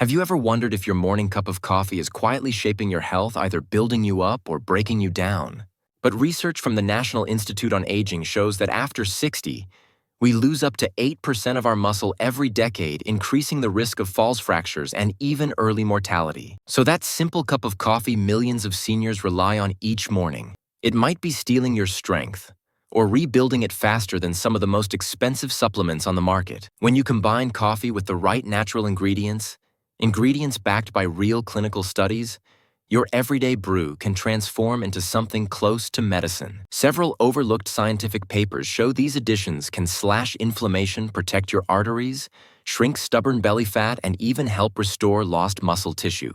Have you ever wondered if your morning cup of coffee is quietly shaping your health, either building you up or breaking you down? But research from the National Institute on Aging shows that after 60, we lose up to 8% of our muscle every decade, increasing the risk of falls fractures and even early mortality. So that simple cup of coffee millions of seniors rely on each morning, it might be stealing your strength or rebuilding it faster than some of the most expensive supplements on the market. When you combine coffee with the right natural ingredients backed by real clinical studies, your everyday brew can transform into something close to medicine. Several overlooked scientific papers show these additions can slash inflammation, protect your arteries, shrink stubborn belly fat, and even help restore lost muscle tissue.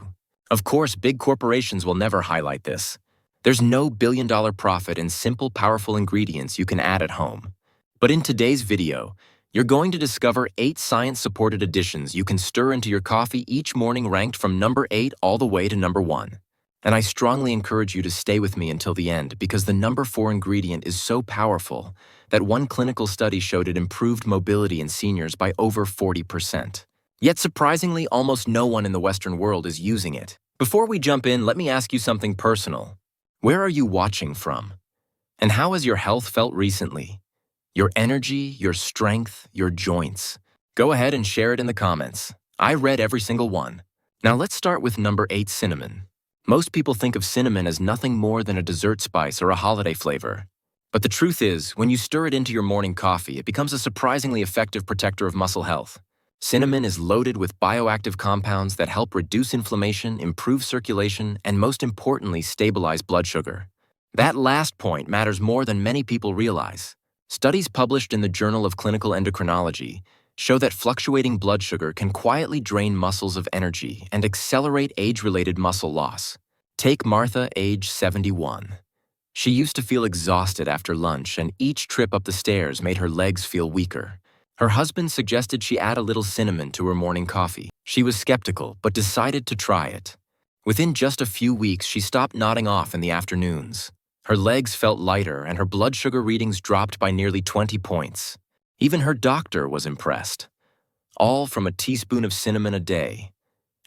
Of course, big corporations will never highlight this. There's no billion-dollar profit in simple, powerful ingredients you can add at home. But in today's video, you're going to discover 8 science-supported additions you can stir into your coffee each morning, ranked from number 8 all the way to number 1. And I strongly encourage you to stay with me until the end, because the number 4 ingredient is so powerful that one clinical study showed it improved mobility in seniors by over 40%. Yet surprisingly, almost no one in the Western world is using it. Before we jump in, let me ask you something personal. Where are you watching from? And how has your health felt recently? Your energy, your strength, your joints? Go ahead and share it in the comments. I read every single one. Now let's start with number 8, cinnamon. Most people think of cinnamon as nothing more than a dessert spice or a holiday flavor. But the truth is, when you stir it into your morning coffee, it becomes a surprisingly effective protector of muscle health. Cinnamon is loaded with bioactive compounds that help reduce inflammation, improve circulation, and most importantly, stabilize blood sugar. That last point matters more than many people realize. Studies published in the Journal of Clinical Endocrinology show that fluctuating blood sugar can quietly drain muscles of energy and accelerate age-related muscle loss. Take Martha, age 71. She used to feel exhausted after lunch, and each trip up the stairs made her legs feel weaker. Her husband suggested she add a little cinnamon to her morning coffee. She was skeptical, but decided to try it. Within just a few weeks, she stopped nodding off in the afternoons. Her legs felt lighter, and her blood sugar readings dropped by nearly 20 points. Even her doctor was impressed. All from a teaspoon of cinnamon a day.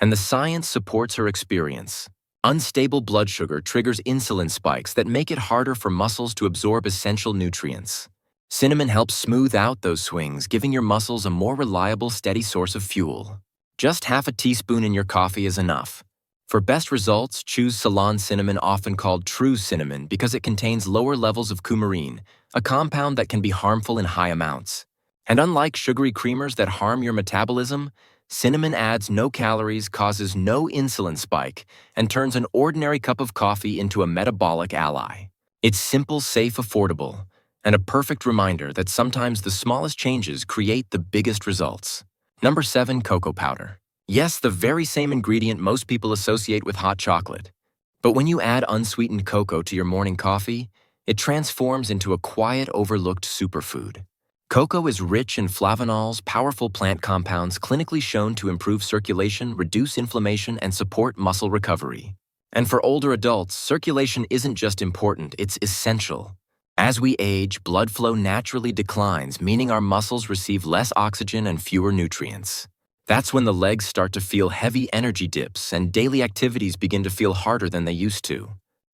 And the science supports her experience. Unstable blood sugar triggers insulin spikes that make it harder for muscles to absorb essential nutrients. Cinnamon helps smooth out those swings, giving your muscles a more reliable, steady source of fuel. Just half a teaspoon in your coffee is enough. For best results, choose Ceylon cinnamon, often called true cinnamon, because it contains lower levels of coumarin, a compound that can be harmful in high amounts. And unlike sugary creamers that harm your metabolism, cinnamon adds no calories, causes no insulin spike, and turns an ordinary cup of coffee into a metabolic ally. It's simple, safe, affordable, and a perfect reminder that sometimes the smallest changes create the biggest results. Number 7, cocoa powder. Yes, the very same ingredient most people associate with hot chocolate. But when you add unsweetened cocoa to your morning coffee, it transforms into a quiet, overlooked superfood. Cocoa is rich in flavanols, powerful plant compounds clinically shown to improve circulation, reduce inflammation, and support muscle recovery. And for older adults, circulation isn't just important, it's essential. As we age, blood flow naturally declines, meaning our muscles receive less oxygen and fewer nutrients. That's when the legs start to feel heavy energy dips and daily activities begin to feel harder than they used to.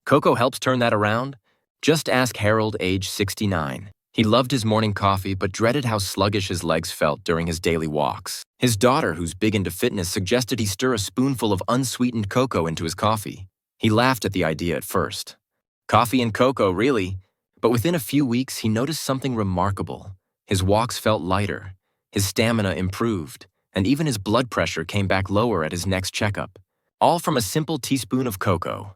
Cocoa helps turn that around. Just ask Harold, age 69. He loved his morning coffee but dreaded how sluggish his legs felt during his daily walks. His daughter, who's big into fitness, suggested he stir a spoonful of unsweetened cocoa into his coffee. He laughed at the idea at first. Coffee and cocoa, really? But within a few weeks, he noticed something remarkable. His walks felt lighter, his stamina improved, and even his blood pressure came back lower at his next checkup. All from a simple teaspoon of cocoa.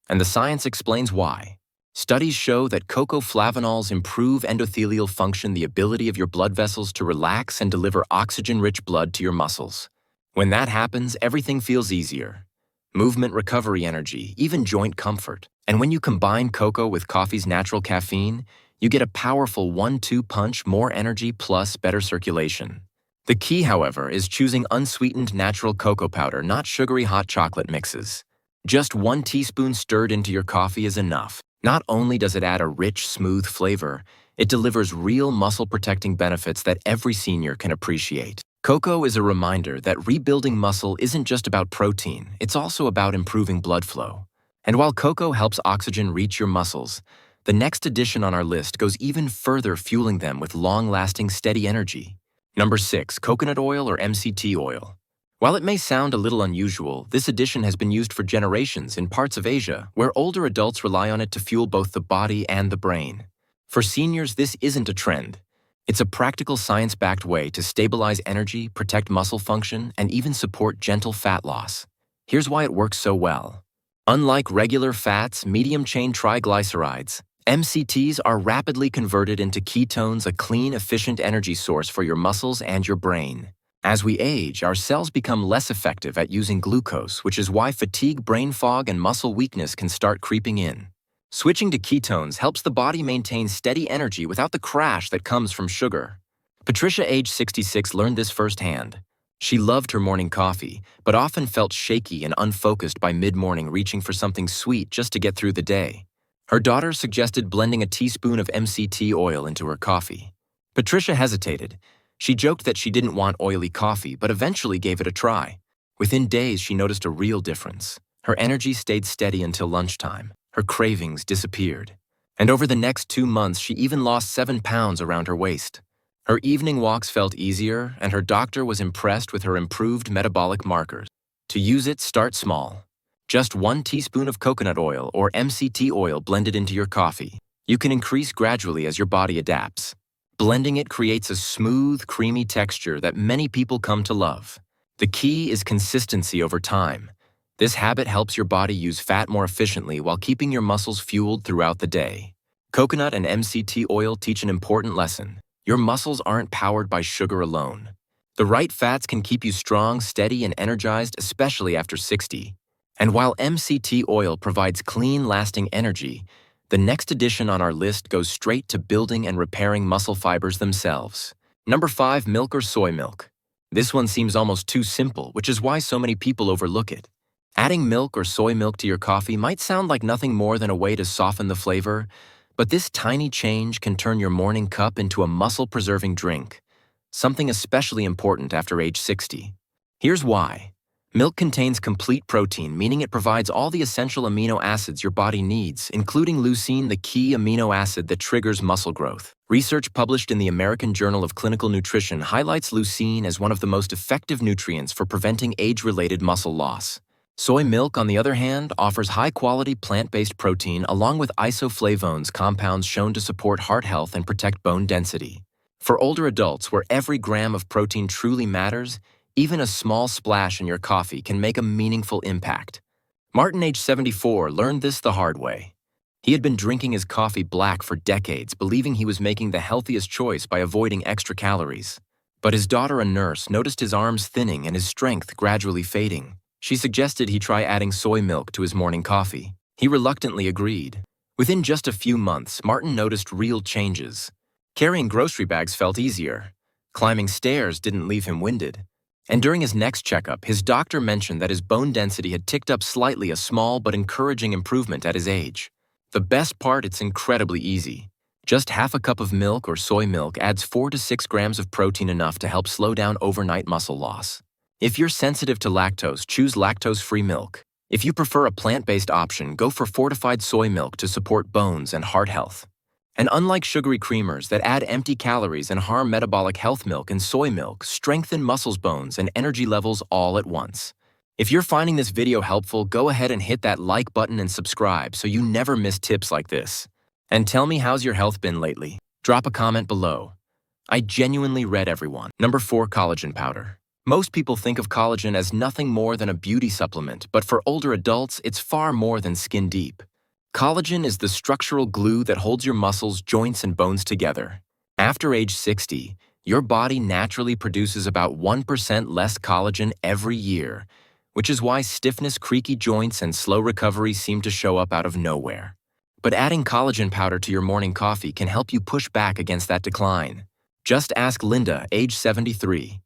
And the science explains why. Studies show that cocoa flavanols improve endothelial function, the ability of your blood vessels to relax and deliver oxygen-rich blood to your muscles. When that happens, everything feels easier. Movement recovery, energy, even joint comfort. And when you combine cocoa with coffee's natural caffeine, you get a powerful 1-2 punch, more energy plus better circulation. The key, however, is choosing unsweetened natural cocoa powder, not sugary hot chocolate mixes. Just 1 teaspoon stirred into your coffee is enough. Not only does it add a rich, smooth flavor, it delivers real muscle-protecting benefits that every senior can appreciate. Cocoa is a reminder that rebuilding muscle isn't just about protein, it's also about improving blood flow. And while cocoa helps oxygen reach your muscles, the next addition on our list goes even further, fueling them with long-lasting, steady energy. Number 6, coconut oil or MCT oil. While it may sound a little unusual, this addition has been used for generations in parts of Asia, where older adults rely on it to fuel both the body and the brain. For seniors, this isn't a trend. It's a practical science-backed way to stabilize energy, protect muscle function, and even support gentle fat loss. Here's why it works so well. Unlike regular fats, medium-chain triglycerides, MCTs are rapidly converted into ketones, a clean, efficient energy source for your muscles and your brain. As we age, our cells become less effective at using glucose, which is why fatigue, brain fog, and muscle weakness can start creeping in. Switching to ketones helps the body maintain steady energy without the crash that comes from sugar. Patricia, age 66, learned this firsthand. She loved her morning coffee, but often felt shaky and unfocused by mid-morning, reaching for something sweet just to get through the day. Her daughter suggested blending a teaspoon of MCT oil into her coffee. Patricia hesitated. She joked that she didn't want oily coffee, but eventually gave it a try. Within days, she noticed a real difference. Her energy stayed steady until lunchtime. Her cravings disappeared. And over the next 2 months, she even lost 7 pounds around her waist. Her evening walks felt easier, and her doctor was impressed with her improved metabolic markers. To use it, start small. Just 1 teaspoon of coconut oil or MCT oil blended into your coffee. You can increase gradually as your body adapts. Blending it creates a smooth, creamy texture that many people come to love. The key is consistency over time. This habit helps your body use fat more efficiently while keeping your muscles fueled throughout the day. Coconut and MCT oil teach an important lesson. Your muscles aren't powered by sugar alone. The right fats can keep you strong, steady, and energized, especially after 60. And while MCT oil provides clean, lasting energy, the next addition on our list goes straight to building and repairing muscle fibers themselves. Number 5, milk or soy milk. This one seems almost too simple, which is why so many people overlook it. Adding milk or soy milk to your coffee might sound like nothing more than a way to soften the flavor, but this tiny change can turn your morning cup into a muscle-preserving drink, something especially important after age 60. Here's why. Milk contains complete protein, meaning it provides all the essential amino acids your body needs, including leucine, the key amino acid that triggers muscle growth. Research published in the American Journal of Clinical Nutrition highlights leucine as one of the most effective nutrients for preventing age-related muscle loss. Soy milk, on the other hand, offers high-quality plant-based protein along with isoflavones, compounds shown to support heart health and protect bone density. For older adults, where every gram of protein truly matters, even a small splash in your coffee can make a meaningful impact. Martin, age 74, learned this the hard way. He had been drinking his coffee black for decades, believing he was making the healthiest choice by avoiding extra calories. But his daughter, a nurse, noticed his arms thinning and his strength gradually fading. She suggested he try adding soy milk to his morning coffee. He reluctantly agreed. Within just a few months, Martin noticed real changes. Carrying grocery bags felt easier. Climbing stairs didn't leave him winded. And during his next checkup, his doctor mentioned that his bone density had ticked up slightly, a small but encouraging improvement at his age. The best part, it's incredibly easy. Just half a cup of milk or soy milk adds 4 to 6 grams of protein, enough to help slow down overnight muscle loss. If you're sensitive to lactose, choose lactose-free milk. If you prefer a plant-based option, go for fortified soy milk to support bones and heart health. And unlike sugary creamers that add empty calories and harm metabolic health, milk and soy milk strengthen muscles, bones, and energy levels all at once. If you're finding this video helpful, go ahead and hit that like button and subscribe so you never miss tips like this. And tell me, how's your health been lately? Drop a comment below. I genuinely read everyone. Number 4, collagen powder. Most people think of collagen as nothing more than a beauty supplement, but for older adults, it's far more than skin deep. Collagen is the structural glue that holds your muscles, joints, and bones together. After age 60, your body naturally produces about 1% less collagen every year, which is why stiffness, creaky joints, and slow recovery seem to show up out of nowhere. But adding collagen powder to your morning coffee can help you push back against that decline. Just ask Linda, age 73.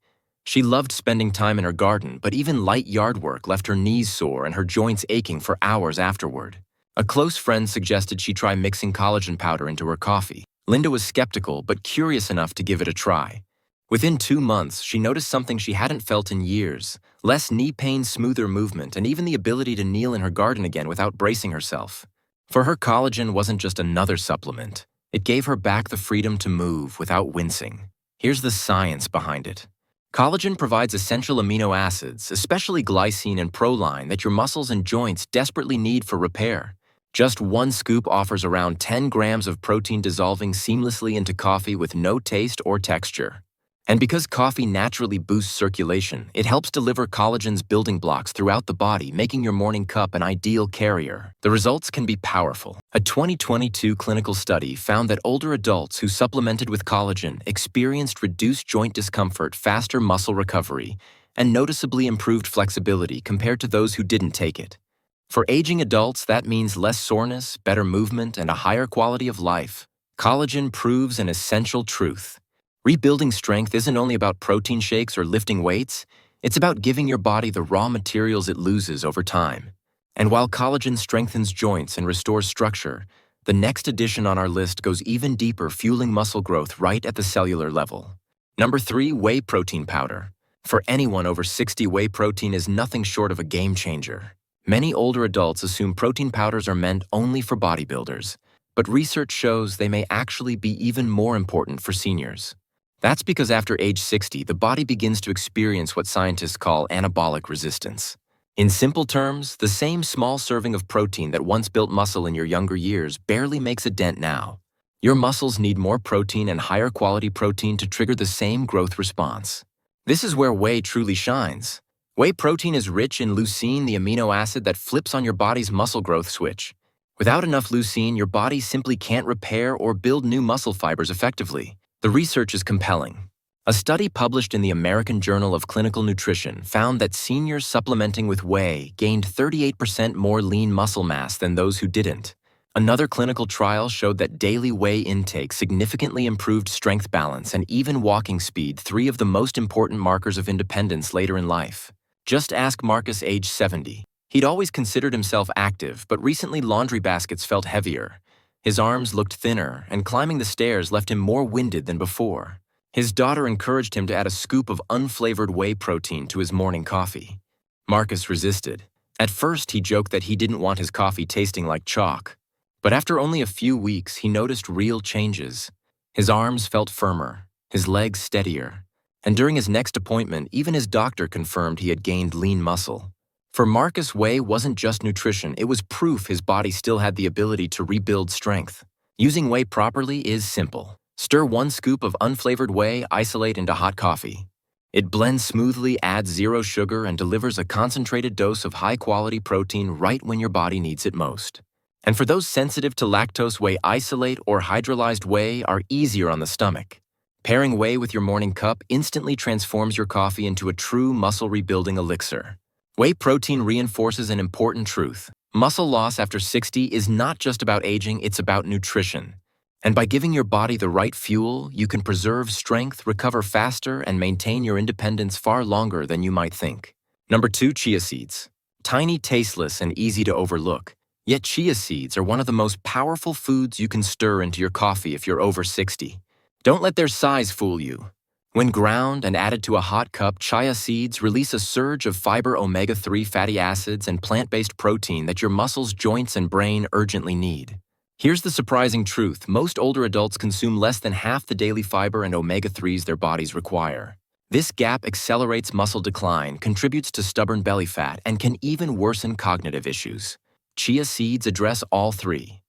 She loved spending time in her garden, but even light yard work left her knees sore and her joints aching for hours afterward. A close friend suggested she try mixing collagen powder into her coffee. Linda was skeptical but curious enough to give it a try. Within 2 months, she noticed something she hadn't felt in years: less knee pain, smoother movement, and even the ability to kneel in her garden again without bracing herself. For her, collagen wasn't just another supplement. It gave her back the freedom to move without wincing. Here's the science behind it. Collagen provides essential amino acids, especially glycine and proline, that your muscles and joints desperately need for repair. Just one scoop offers around 10 grams of protein, dissolving seamlessly into coffee with no taste or texture. And because coffee naturally boosts circulation, it helps deliver collagen's building blocks throughout the body, making your morning cup an ideal carrier. The results can be powerful. A 2022 clinical study found that older adults who supplemented with collagen experienced reduced joint discomfort, faster muscle recovery, and noticeably improved flexibility compared to those who didn't take it. For aging adults, that means less soreness, better movement, and a higher quality of life. Collagen proves an essential truth. Rebuilding strength isn't only about protein shakes or lifting weights, it's about giving your body the raw materials it loses over time. And while collagen strengthens joints and restores structure, the next addition on our list goes even deeper, fueling muscle growth right at the cellular level. Number 3, whey protein powder. For anyone over 60, whey protein is nothing short of a game changer. Many older adults assume protein powders are meant only for bodybuilders, but research shows they may actually be even more important for seniors. That's because after age 60, the body begins to experience what scientists call anabolic resistance. In simple terms, the same small serving of protein that once built muscle in your younger years barely makes a dent now. Your muscles need more protein and higher quality protein to trigger the same growth response. This is where whey truly shines. Whey protein is rich in leucine, the amino acid that flips on your body's muscle growth switch. Without enough leucine, your body simply can't repair or build new muscle fibers effectively. The research is compelling. A study published in the American Journal of Clinical Nutrition found that seniors supplementing with whey gained 38% more lean muscle mass than those who didn't. Another clinical trial showed that daily whey intake significantly improved strength balance and even walking speed, 3 of the most important markers of independence later in life. Just ask Marcus, age 70. He'd always considered himself active, but recently laundry baskets felt heavier. His arms looked thinner, and climbing the stairs left him more winded than before. His daughter encouraged him to add a scoop of unflavored whey protein to his morning coffee. Marcus resisted. At first, he joked that he didn't want his coffee tasting like chalk. But after only a few weeks, he noticed real changes. His arms felt firmer, his legs steadier, and during his next appointment, even his doctor confirmed he had gained lean muscle. For Marcus, whey wasn't just nutrition, it was proof his body still had the ability to rebuild strength. Using whey properly is simple. Stir 1 scoop of unflavored whey, isolate into hot coffee. It blends smoothly, adds 0 sugar, and delivers a concentrated dose of high-quality protein right when your body needs it most. And for those sensitive to lactose, whey isolate or hydrolyzed whey are easier on the stomach. Pairing whey with your morning cup instantly transforms your coffee into a true muscle-rebuilding elixir. Whey protein reinforces an important truth. Muscle loss after 60 is not just about aging, it's about nutrition. And by giving your body the right fuel, you can preserve strength, recover faster, and maintain your independence far longer than you might think. Number 2, chia seeds. Tiny, tasteless, and easy to overlook. Yet chia seeds are one of the most powerful foods you can stir into your coffee if you're over 60. Don't let their size fool you. When ground and added to a hot cup, chia seeds release a surge of fiber, omega-3 fatty acids, and plant-based protein that your muscles, joints, and brain urgently need. Here's the surprising truth: most older adults consume less than half the daily fiber and omega-3s their bodies require. This gap accelerates muscle decline, contributes to stubborn belly fat, and can even worsen cognitive issues. Chia seeds address all 3.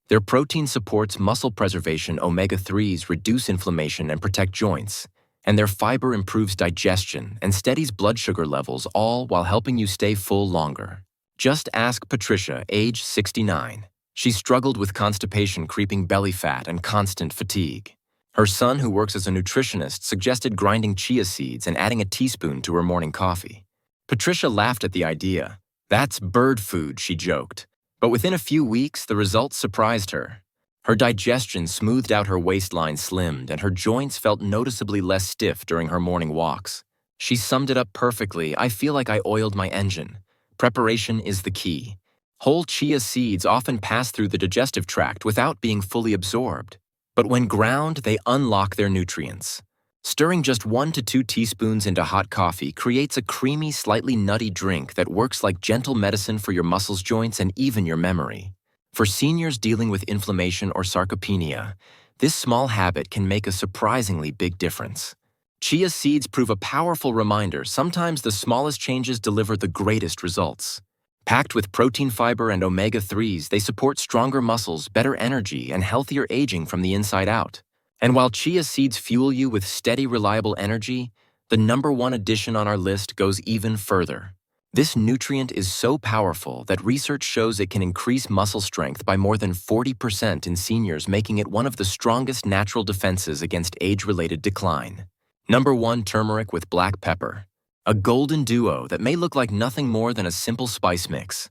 Their protein supports muscle preservation, omega-3s reduce inflammation and protect joints, and their fiber improves digestion and steadies blood sugar levels, all while helping you stay full longer. Just ask Patricia, age 69. She struggled with constipation, creeping belly fat, and constant fatigue. Her son, who works as a nutritionist, suggested grinding chia seeds and adding a teaspoon to her morning coffee. Patricia laughed at the idea. "That's bird food," she joked. But within a few weeks, the results surprised her. Her digestion smoothed out, her waistline slimmed, and her joints felt noticeably less stiff during her morning walks. She summed it up perfectly: "I feel like I oiled my engine. Preparation is the key." Whole chia seeds often pass through the digestive tract without being fully absorbed. But when ground, they unlock their nutrients. Stirring just 1 to 2 teaspoons into hot coffee creates a creamy, slightly nutty drink that works like gentle medicine for your muscles, joints, and even your memory. For seniors dealing with inflammation or sarcopenia, this small habit can make a surprisingly big difference. Chia seeds prove a powerful reminder sometimes the smallest changes deliver the greatest results. Packed with protein, fiber, and omega-3s, they support stronger muscles, better energy, and healthier aging from the inside out. And while chia seeds fuel you with steady, reliable energy, the #1 addition on our list goes even further. This nutrient is so powerful that research shows it can increase muscle strength by more than 40% in seniors, making it one of the strongest natural defenses against age-related decline. #1, turmeric with black pepper. A golden duo that may look like nothing more than a simple spice mix.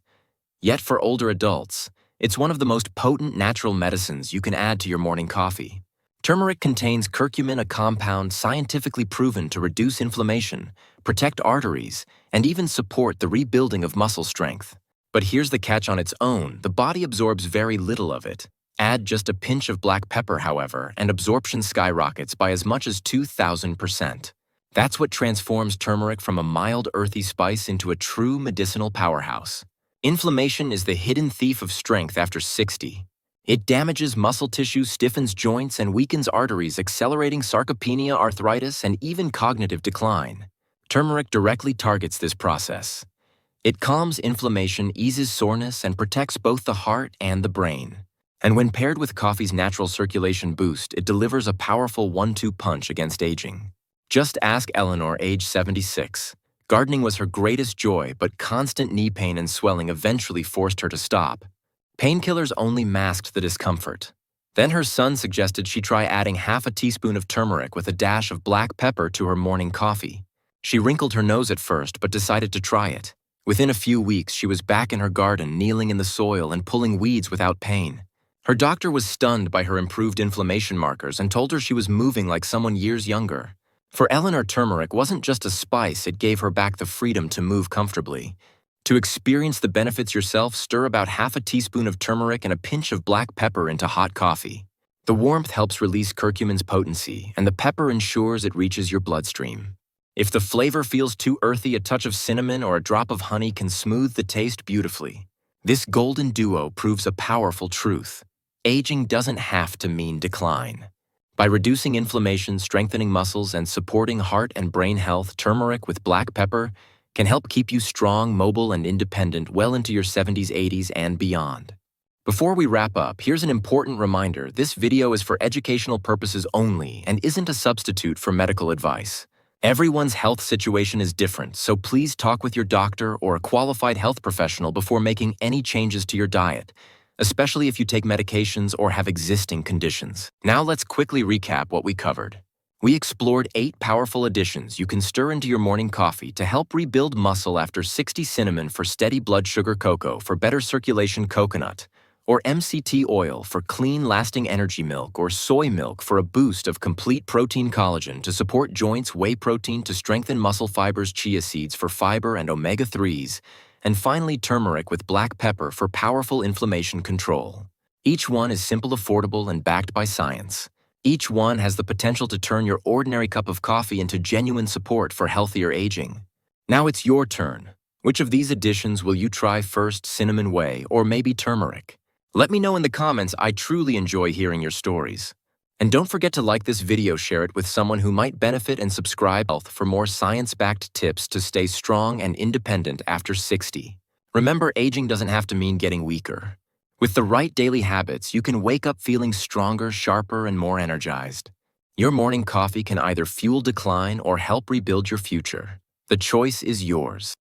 Yet for older adults, it's one of the most potent natural medicines you can add to your morning coffee. Turmeric contains curcumin, a compound scientifically proven to reduce inflammation, protect arteries, and even support the rebuilding of muscle strength. But here's the catch: on its own, the body absorbs very little of it. Add just a pinch of black pepper, however, and absorption skyrockets by as much as 2,000%. That's what transforms turmeric from a mild, earthy spice into a true medicinal powerhouse. Inflammation is the hidden thief of strength after 60. It damages muscle tissue, stiffens joints, and weakens arteries, accelerating sarcopenia, arthritis, and even cognitive decline. Turmeric directly targets this process. It calms inflammation, eases soreness, and protects both the heart and the brain. And when paired with coffee's natural circulation boost, it delivers a powerful 1-2 punch against aging. Just ask Eleanor, age 76. Gardening was her greatest joy, but constant knee pain and swelling eventually forced her to stop. Painkillers only masked the discomfort. Then her son suggested she try adding half a teaspoon of turmeric with a dash of black pepper to her morning coffee. She wrinkled her nose at first, but decided to try it. Within a few weeks, she was back in her garden, kneeling in the soil and pulling weeds without pain. Her doctor was stunned by her improved inflammation markers and told her she was moving like someone years younger. For Eleanor, turmeric wasn't just a spice, it gave her back the freedom to move comfortably. To experience the benefits yourself, stir about half a teaspoon of turmeric and a pinch of black pepper into hot coffee. The warmth helps release curcumin's potency, and the pepper ensures it reaches your bloodstream. If the flavor feels too earthy, a touch of cinnamon or a drop of honey can smooth the taste beautifully. This golden duo proves a powerful truth. Aging doesn't have to mean decline. By reducing inflammation, strengthening muscles, and supporting heart and brain health, turmeric with black pepper can help keep you strong, mobile, and independent well into your 70s, 80s, and beyond. Before we wrap up, here's an important reminder. This video is for educational purposes only and isn't a substitute for medical advice. Everyone's health situation is different, so please talk with your doctor or a qualified health professional before making any changes to your diet, especially if you take medications or have existing conditions. Now let's quickly recap what we covered. We explored 8 powerful additions you can stir into your morning coffee to help rebuild muscle after 60. Cinnamon for steady blood sugar, cocoa for better circulation, coconut, or MCT oil for clean, lasting energy, milk or soy milk for a boost of complete protein, collagen to support joints, whey protein to strengthen muscle fibers, chia seeds for fiber and omega-3s, and finally turmeric with black pepper for powerful inflammation control. Each one is simple, affordable, and backed by science. Each one has the potential to turn your ordinary cup of coffee into genuine support for healthier aging. Now it's your turn. Which of these additions will you try first, cinnamon, whey, or maybe turmeric? Let me know in the comments. I truly enjoy hearing your stories. And don't forget to like this video, share it with someone who might benefit, and subscribe for more science-backed tips to stay strong and independent after 60. Remember, aging doesn't have to mean getting weaker. With the right daily habits, you can wake up feeling stronger, sharper, and more energized. Your morning coffee can either fuel decline or help rebuild your future. The choice is yours.